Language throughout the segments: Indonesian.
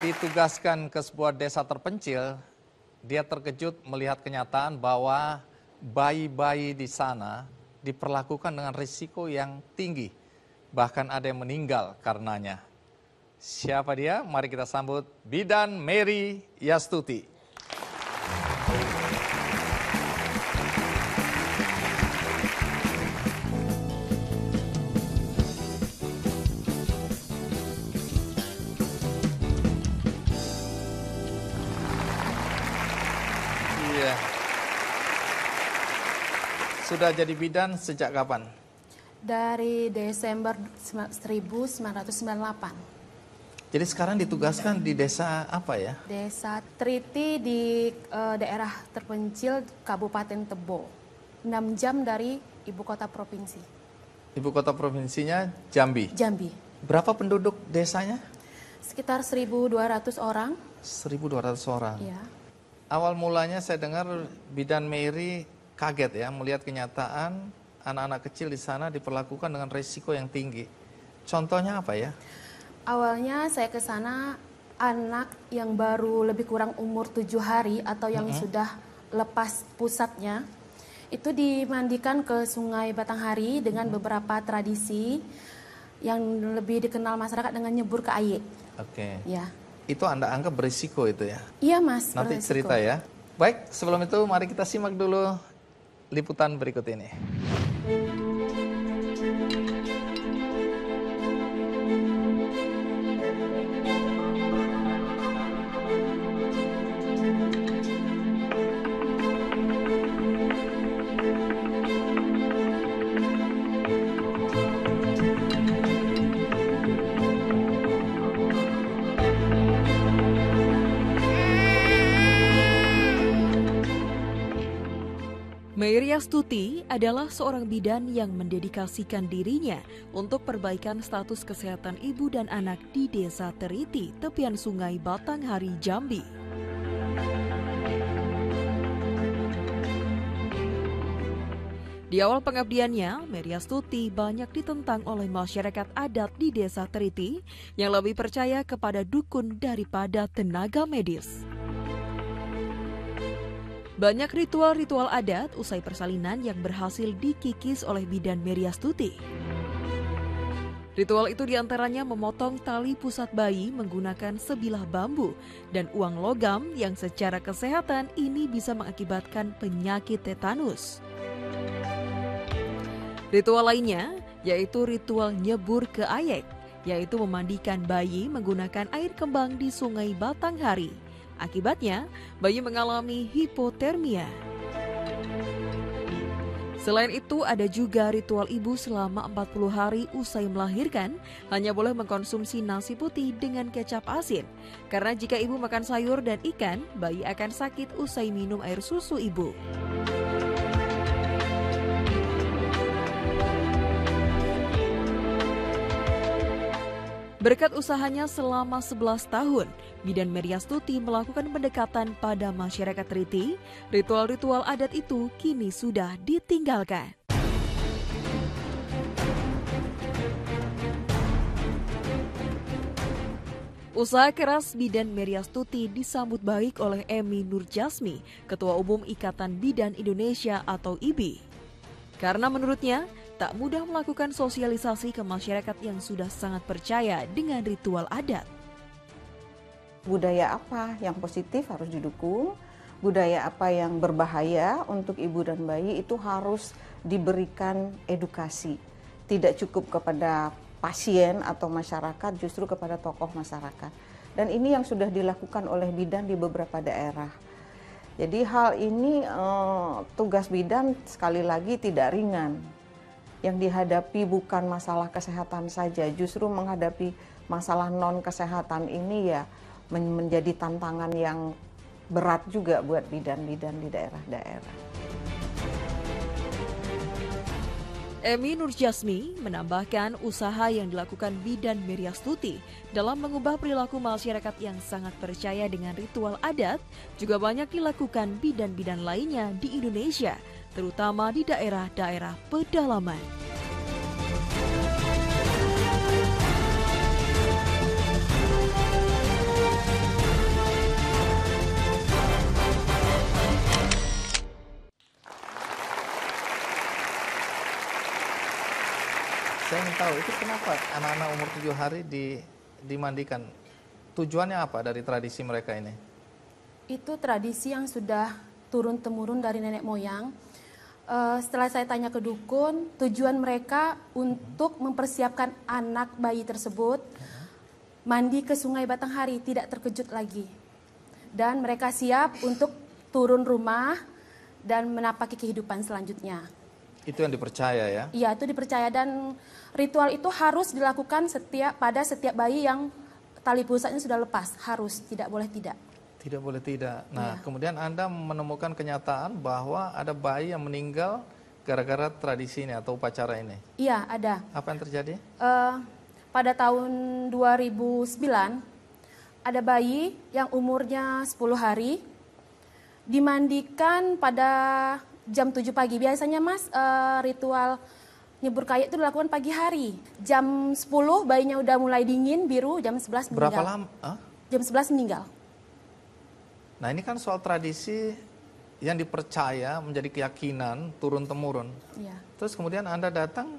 ditugaskan ke sebuah desa terpencil, dia terkejut melihat kenyataan bahwa bayi-bayi di sana diperlakukan dengan risiko yang tinggi. Bahkan ada yang meninggal karenanya. Siapa dia? Mari kita sambut Bidan Mary Yastuti. Sudah jadi bidan sejak kapan? Dari Desember 1998. Jadi sekarang ditugaskan di desa apa ya? Desa Triti di daerah terpencil Kabupaten Tebo. 6 jam dari ibu kota provinsi. Ibu kota provinsinya Jambi? Jambi. Berapa penduduk desanya? Sekitar 1.200 orang. 1.200 orang? Iya. Awal mulanya saya dengar Bidan Mary kaget ya melihat kenyataan anak-anak kecil di sana diperlakukan dengan risiko yang tinggi. Contohnya apa ya? Awalnya saya ke sana anak yang baru lebih kurang umur 7 hari atau yang sudah lepas pusatnya itu dimandikan ke Sungai Batanghari dengan beberapa tradisi yang lebih dikenal masyarakat dengan nyebur ke air. Oke. Ya. Itu Anda anggap berisiko itu ya? Iya Mas. Nanti berisiko. cerita ya. Baik, sebelum itu mari kita simak dulu liputan berikut ini. Mary Yastuti adalah seorang bidan yang mendedikasikan dirinya untuk perbaikan status kesehatan ibu dan anak di Desa Teriti, tepian Sungai Batanghari, Jambi. Di awal pengabdiannya, Mary Yastuti banyak ditentang oleh masyarakat adat di Desa Teriti yang lebih percaya kepada dukun daripada tenaga medis. Banyak ritual-ritual adat usai persalinan yang berhasil dikikis oleh Bidan Mary Yastuti. Ritual itu diantaranya memotong tali pusat bayi menggunakan sebilah bambu dan uang logam yang secara kesehatan ini bisa mengakibatkan penyakit tetanus. Ritual lainnya yaitu ritual nyebur ke ayek, yaitu memandikan bayi menggunakan air kembang di Sungai Batanghari. Akibatnya, bayi mengalami hipotermia. Selain itu, ada juga ritual ibu selama 40 hari usai melahirkan hanya boleh mengkonsumsi nasi putih dengan kecap asin. Karena jika ibu makan sayur dan ikan, bayi akan sakit usai minum air susu ibu. Berkat usahanya selama 11 tahun, Bidan Mary Yastuti melakukan pendekatan pada masyarakat Triti. Ritual-ritual adat itu kini sudah ditinggalkan. Usaha keras Bidan Mary Yastuti disambut baik oleh Emi Nurjasmi, Ketua Umum Ikatan Bidan Indonesia atau IBI. Karena menurutnya, tak mudah melakukan sosialisasi ke masyarakat yang sudah sangat percaya dengan ritual adat. Budaya apa yang positif harus didukung, budaya apa yang berbahaya untuk ibu dan bayi itu harus diberikan edukasi. Tidak cukup kepada pasien atau masyarakat, justru kepada tokoh masyarakat. Dan ini yang sudah dilakukan oleh bidan di beberapa daerah. Jadi hal ini tugas bidan sekali lagi tidak ringan. Yang dihadapi bukan masalah kesehatan saja, justru menghadapi masalah non-kesehatan ini ya menjadi tantangan yang berat juga buat bidan-bidan di daerah-daerah. Emi Nurjasmi menambahkan usaha yang dilakukan Bidan Mary Yastuti dalam mengubah perilaku masyarakat yang sangat percaya dengan ritual adat juga banyak dilakukan bidan-bidan lainnya di Indonesia, terutama di daerah-daerah pedalaman. tahu itu kenapa anak-anak umur 7 hari dimandikan. Tujuannya apa dari tradisi mereka ini? Itu tradisi yang sudah turun-temurun dari nenek moyang. Setelah saya tanya ke dukun, tujuan mereka untuk mempersiapkan anak bayi tersebut mandi ke Sungai Batanghari, tidak terkejut lagi. Dan mereka siap untuk turun rumah dan menapaki kehidupan selanjutnya. Itu yang dipercaya ya? Iya, itu dipercaya, dan ritual itu harus dilakukan pada setiap bayi yang tali pusatnya sudah lepas, harus, tidak boleh tidak. Tidak boleh tidak. Nah, Iya. kemudian Anda menemukan kenyataan bahwa ada bayi yang meninggal gara-gara tradisi ini atau upacara ini. Iya, ada. Apa yang terjadi? Pada tahun 2009, ada bayi yang umurnya 10 hari, dimandikan pada jam 7 pagi. Biasanya Mas, ritual nyebur kayak itu dilakukan pagi hari. Jam 10 bayinya udah mulai dingin, biru, jam 11 meninggal. Berapa lama? Jam 11 meninggal. Nah, ini kan soal tradisi yang dipercaya menjadi keyakinan turun-temurun. Iya. Terus kemudian Anda datang,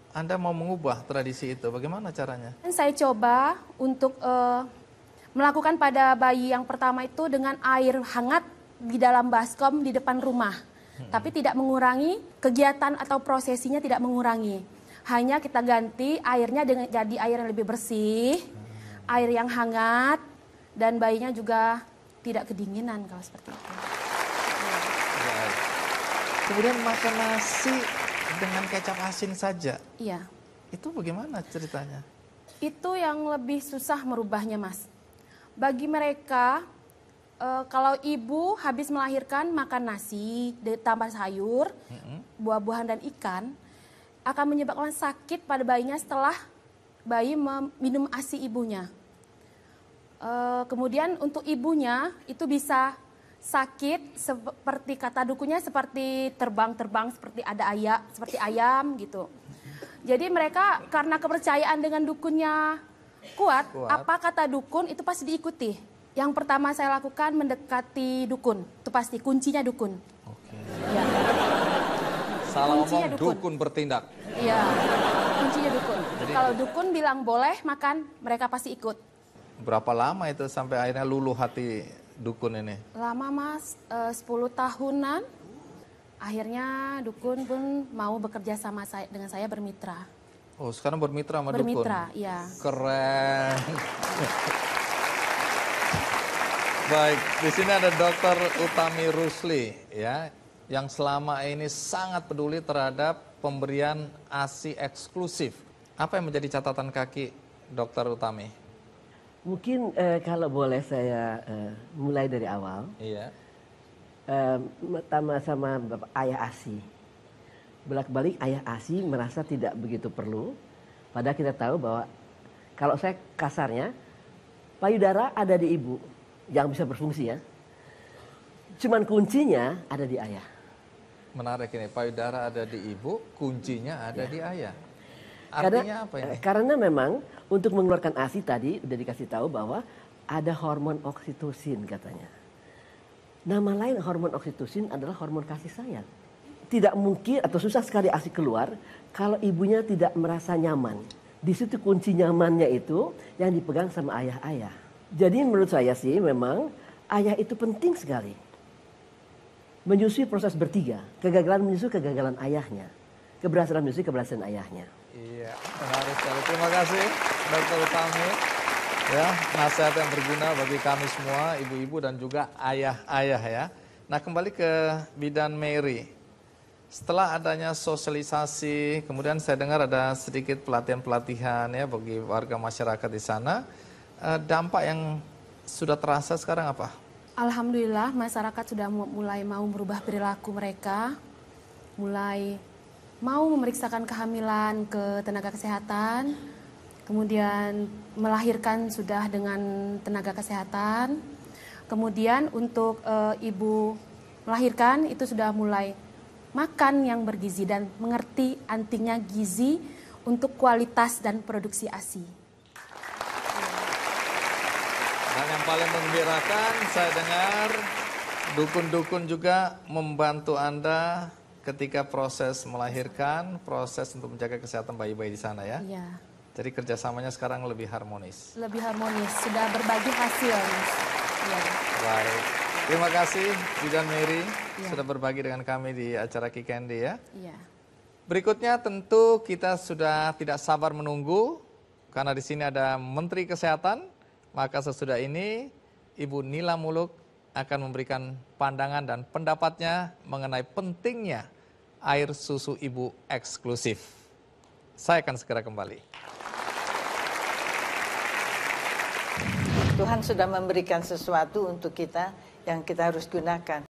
Anda mau mengubah tradisi itu. Bagaimana caranya? Dan saya coba untuk melakukan pada bayi yang pertama itu dengan air hangat di dalam baskom di depan rumah. Tapi tidak mengurangi kegiatan atau prosesinya, tidak mengurangi. Hanya kita ganti airnya dengan jadi air yang lebih bersih, air yang hangat, dan bayinya juga tidak kedinginan kalau seperti itu. Baik. Kemudian makan nasi dengan kecap asin saja. Iya. Itu bagaimana ceritanya? Itu yang lebih susah merubahnya, Mas. Bagi mereka, kalau ibu habis melahirkan makan nasi ditambah sayur, buah-buahan dan ikan, akan menyebabkan sakit pada bayinya setelah bayi minum ASI ibunya. Kemudian untuk ibunya itu bisa sakit seperti kata dukunnya, seperti terbang-terbang, seperti ada seperti ayam gitu. Jadi mereka karena kepercayaan dengan dukunnya kuat, apa kata dukun itu pasti diikuti. Yang pertama saya lakukan mendekati dukun, itu pasti kuncinya dukun. Oke. Ya. Salah Kuncinya ngomong, dukun. dukun bertindak. Iya, kuncinya dukun. Jadi- Kalau dukun bilang boleh makan, mereka pasti ikut. Berapa lama itu sampai akhirnya luluh hati dukun ini? Lama Mas, 10 tahunan. Akhirnya dukun pun mau bekerja sama dengan saya, bermitra. Oh, sekarang bermitra sama dukun? Bermitra, iya. Keren. Baik, di sini ada Dr. Utami Rusli ya, yang selama ini sangat peduli terhadap pemberian ASI eksklusif. Apa yang menjadi catatan kaki Dr. Utami? Mungkin kalau boleh saya mulai dari awal. Iya. Pertama sama Bapak Ayah ASI. Bolak-balik Ayah ASI merasa tidak begitu perlu. Padahal kita tahu bahwa kalau saya kasarnya, payudara ada di ibu yang bisa berfungsi ya. Cuman kuncinya ada di ayah. Menarik ini, payudara ada di ibu, kuncinya ada Ya. di ayah. Artinya apa ini? Karena memang untuk mengeluarkan ASI tadi udah dikasih tahu bahwa ada hormon oksitosin katanya. Nama lain hormon oksitosin adalah hormon kasih sayang. Tidak mungkin atau susah sekali ASI keluar kalau ibunya tidak merasa nyaman. Di situ kunci nyamannya itu yang dipegang sama ayah-ayah. Jadi menurut saya sih memang ayah itu penting sekali. Menyusui proses bertiga, kegagalan menyusui kegagalan ayahnya, keberhasilan menyusui keberhasilan ayahnya. Iya, menarik sekali. Terima kasih Dr. Utami. Ya, nasihat yang berguna bagi kami semua, ibu-ibu dan juga ayah-ayah ya. Nah, kembali ke Bidan Mary. Setelah adanya sosialisasi, kemudian saya dengar ada sedikit pelatihan-pelatihan ya bagi warga masyarakat di sana. Dampak yang sudah terasa sekarang apa? Alhamdulillah masyarakat sudah mulai mau merubah perilaku mereka, mulai mau memeriksakan kehamilan ke tenaga kesehatan, kemudian melahirkan sudah dengan tenaga kesehatan, kemudian untuk ibu melahirkan itu sudah mulai makan yang bergizi dan mengerti antinya gizi untuk kualitas dan produksi ASI. Dan yang paling menggembirakan saya dengar dukun-dukun juga membantu Anda ketika proses melahirkan, proses untuk menjaga kesehatan bayi-bayi di sana ya. Iya. Jadi kerjasamanya sekarang lebih harmonis. Lebih harmonis, sudah berbagi hasil, Mas. Iya. Baik. Terima kasih Bidan Mary Ya. sudah berbagi dengan kami di acara Kikendi ya. Iya. Berikutnya tentu kita sudah tidak sabar menunggu karena di sini ada Menteri Kesehatan. Maka sesudah ini Ibu Nila Muluk akan memberikan pandangan dan pendapatnya mengenai pentingnya air susu ibu eksklusif. Saya akan segera kembali. Tuhan sudah memberikan sesuatu untuk kita yang kita harus gunakan.